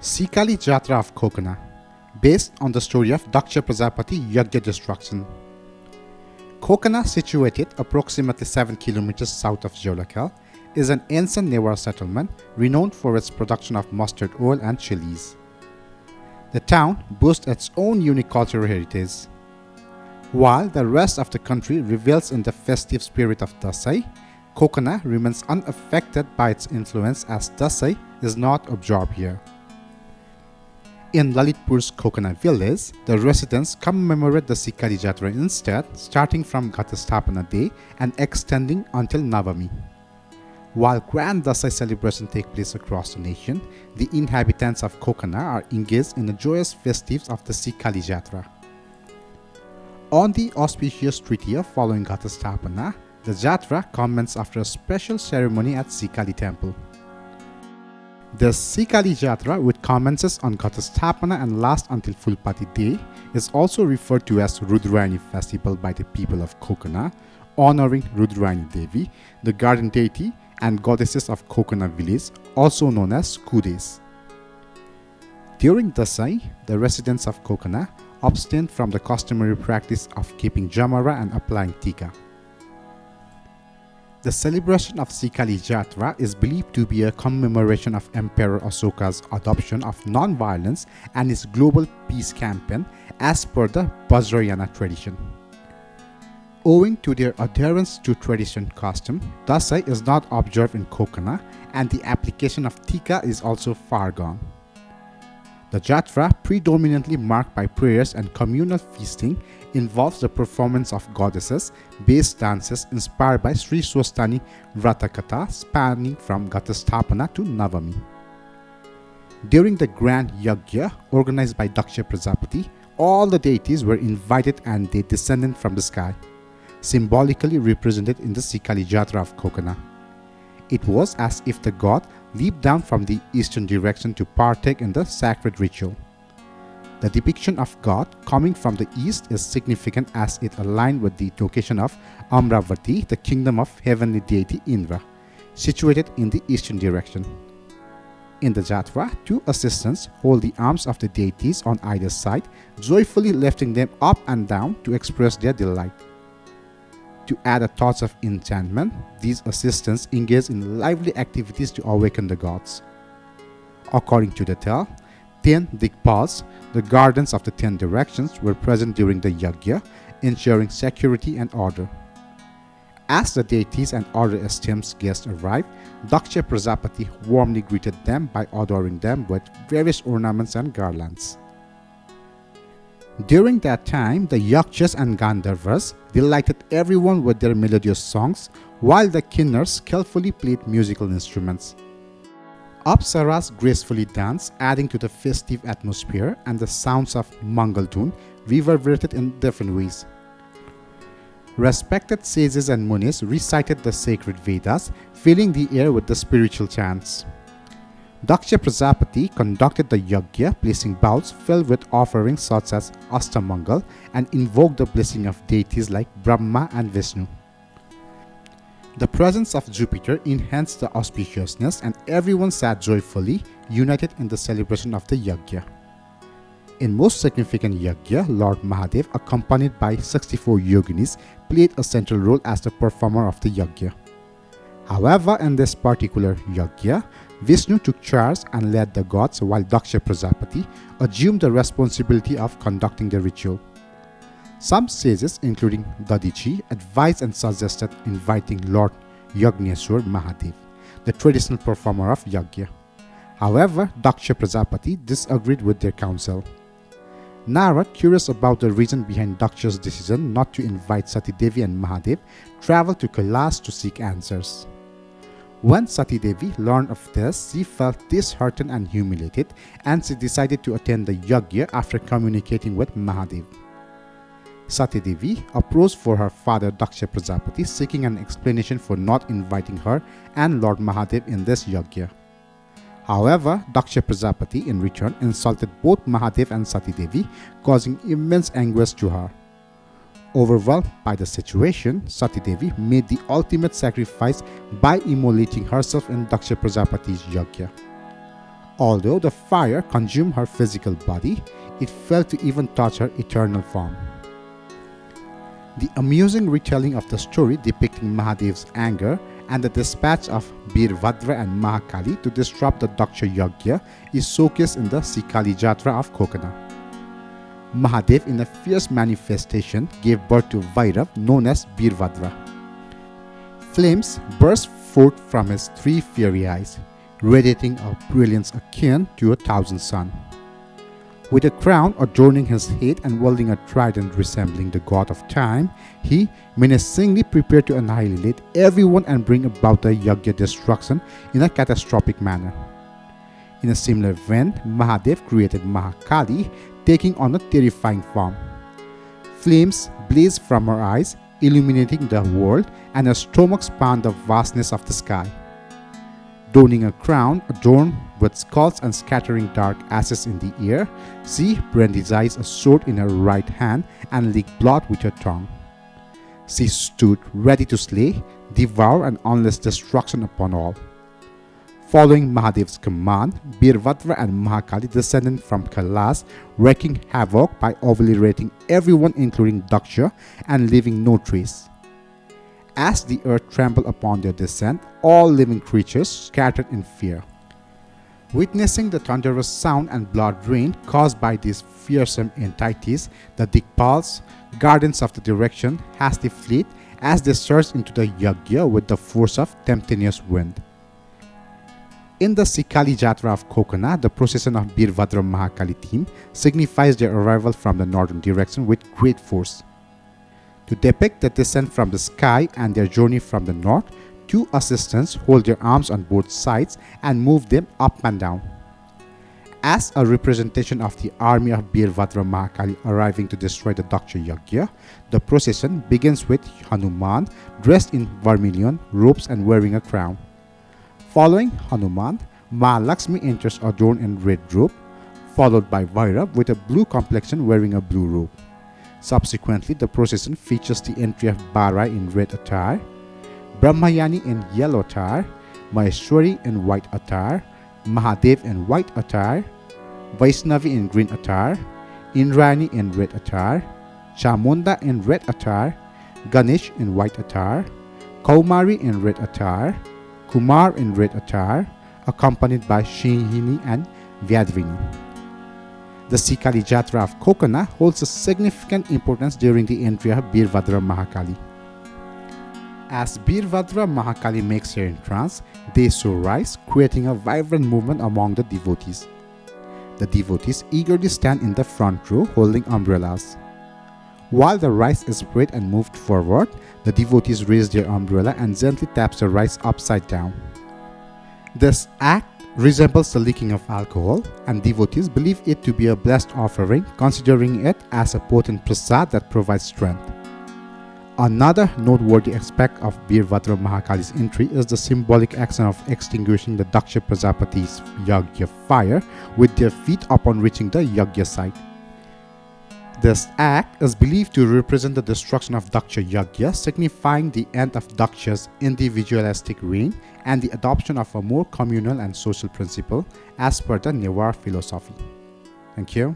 Sikali Jatra of Khokna, based on the story of Daksha Prajapati Yagya destruction. Khokna, situated approximately 7 kilometers south of Jolakal, is an ancient Newar settlement renowned for its production of mustard oil and chilies. The town boasts its own unique cultural heritage. While the rest of the country revels in the festive spirit of Dasai, Khokna remains unaffected by its influence as Dasai is not observed here. In Lalitpur's Khokna village, the residents commemorate the Sikali Jatra instead, starting from Ghatastapana Day and extending until Navami. While grand Dasai celebrations take place across the nation, the inhabitants of Khokna are engaged in the joyous festives of the Sikali Jatra. On the auspicious tritya following Ghatastapana, the Jatra commences after a special ceremony at Sikali temple. The Sikali Jatra, which commences on Ghatastapana and lasts until Fulpati Day, is also referred to as Rudrayani festival by the people of Khokna, honoring Rudrayani Devi, the garden deity and goddesses of Khokna village, also known as Kudes. During Dasai, the residents of Khokna abstain from the customary practice of keeping Jamara and applying tika. The celebration of Sikali Jatra is believed to be a commemoration of Emperor Asoka's adoption of non-violence and his global peace campaign as per the Vajrayana tradition. Owing to their adherence to tradition custom, Dasai is not observed in Khokna and the application of tika is also far gone. The Jatra, predominantly marked by prayers and communal feasting, involves the performance of goddesses-based dances inspired by Sri Swastani Vratakatha spanning from Ghatastapana to Navami. During the grand Yagya organized by Daksha Prajapati, all the deities were invited and they descended from the sky, symbolically represented in the Sikali Jatra of Khokna. It was as if the god leaped down from the eastern direction to partake in the sacred ritual. The depiction of God coming from the east is significant as it aligned with the location of Amravati, the kingdom of heavenly deity Indra, situated in the eastern direction. In the Jatra, two assistants hold the arms of the deities on either side, joyfully lifting them up and down to express their delight. To add a touch of enchantment, these assistants engage in lively activities to awaken the gods. According to the tale, 10 Dikpals, the gardens of the 10 directions, were present during the Yagya, ensuring security and order. As the deities and other esteemed guests arrived, Daksha Prajapati warmly greeted them by adoring them with various ornaments and garlands. During that time, the Yakshas and Gandharvas delighted everyone with their melodious songs, while the Kinnars skillfully played musical instruments. Apsaras gracefully danced, adding to the festive atmosphere, and the sounds of Mangal tune reverberated in different ways. Respected sages and munis recited the sacred Vedas, filling the air with the spiritual chants. Daksha Prajapati conducted the Yagya, placing bowls filled with offerings such as Astamangal and invoked the blessing of deities like Brahma and Vishnu. The presence of Jupiter enhanced the auspiciousness and everyone sat joyfully, united in the celebration of the Yagya. In most significant Yagya, Lord Mahadev, accompanied by 64 yoginis, played a central role as the performer of the Yagya. However, in this particular Yagya, Vishnu took charge and led the gods while Daksha Prajapati assumed the responsibility of conducting the ritual. Some sages, including Dadichi, advised and suggested inviting Lord Yagneswar Mahadev, the traditional performer of Yagya. However, Daksha Prajapati disagreed with their counsel. Narad, curious about the reason behind Daksha's decision not to invite Sati Devi and Mahadev, traveled to Kailas to seek answers. When Sati Devi learned of this, she felt disheartened and humiliated, and she decided to attend the Yagya after communicating with Mahadev. Sati Devi approached for her father Daksha Prajapati, seeking an explanation for not inviting her and Lord Mahadev in this Yagya. However, Daksha Prajapati in return insulted both Mahadev and Sati Devi, causing immense anguish to her. Overwhelmed by the situation, Sati Devi made the ultimate sacrifice by immolating herself in Daksha Prajapati's Yagya. Although the fire consumed her physical body, it failed to even touch her eternal form. The amusing retelling of the story depicting Mahadev's anger and the dispatch of Birvadra and Mahakali to disrupt the Daksha Yagya is showcased in the Sikali Jatra of Khokna. Mahadev, in a fierce manifestation, gave birth to Vairav known as Birvadra. Flames burst forth from his 3 fiery eyes, radiating a brilliance akin to 1,000 suns. With a crown adorning his head and wielding a trident resembling the god of time, he menacingly prepared to annihilate everyone and bring about the Yagya destruction in a catastrophic manner. In a similar vein, Mahadev created Mahakali, taking on a terrifying form. Flames blazed from her eyes, illuminating the world, and her stomach spanned the vastness of the sky. Donning a crown adorned with skulls and scattering dark ashes in the air, she brandished a sword in her right hand and licked blood with her tongue. She stood ready to slay, devour, and unleash destruction upon all. Following Mahadev's command, Birvadra and Mahakali descended from Kailash, wreaking havoc by obliterating everyone including Daksha and leaving no trace. As the earth trembled upon their descent, all living creatures scattered in fear. Witnessing the thunderous sound and blood rain caused by these fearsome entities, the Dikpals, guardians of the direction, hastily fled as they surged into the Yagya with the force of tempestuous wind. In the Sikali Jatra of Khokna, the procession of Birvadra Mahakali team signifies their arrival from the northern direction with great force. To depict the descent from the sky and their journey from the north, 2 assistants hold their arms on both sides and move them up and down. As a representation of the army of Birvadra Mahakali arriving to destroy the Daksha Yagya, the procession begins with Hanuman dressed in vermilion robes and wearing a crown. Following Hanuman, Mahalakshmi enters adorned in red robe, followed by Vairav with a blue complexion wearing a blue robe. Subsequently, the procession features the entry of Barai in red attire, Brahmayani in yellow attire, Maheshwari in white attire, Mahadev in white attire, Vaishnavi in green attire, Indrayani in red attire, Chamunda in red attire, Ganesh in white attire, Kaumari in red attire, Kumar in red attire, accompanied by Shihini and Vyadvini. The Sikali Jatra of Khokna holds a significant importance during the entry of Birvadra Mahakali. As Birvadra Mahakali makes her entrance, they so rise, creating a vibrant movement among the devotees. The devotees eagerly stand in the front row holding umbrellas. While the rice is spread and moved forward, the devotees raise their umbrella and gently taps the rice upside down. This act resembles the licking of alcohol, and devotees believe it to be a blessed offering, considering it as a potent prasad that provides strength. Another noteworthy aspect of Birvadra Mahakali's entry is the symbolic action of extinguishing the Daksha Prajapati's Yagya fire with their feet upon reaching the Yagya site. This act is believed to represent the destruction of Daksha Yagya, signifying the end of Daksha's individualistic reign and the adoption of a more communal and social principle as per the Newar philosophy. Thank you.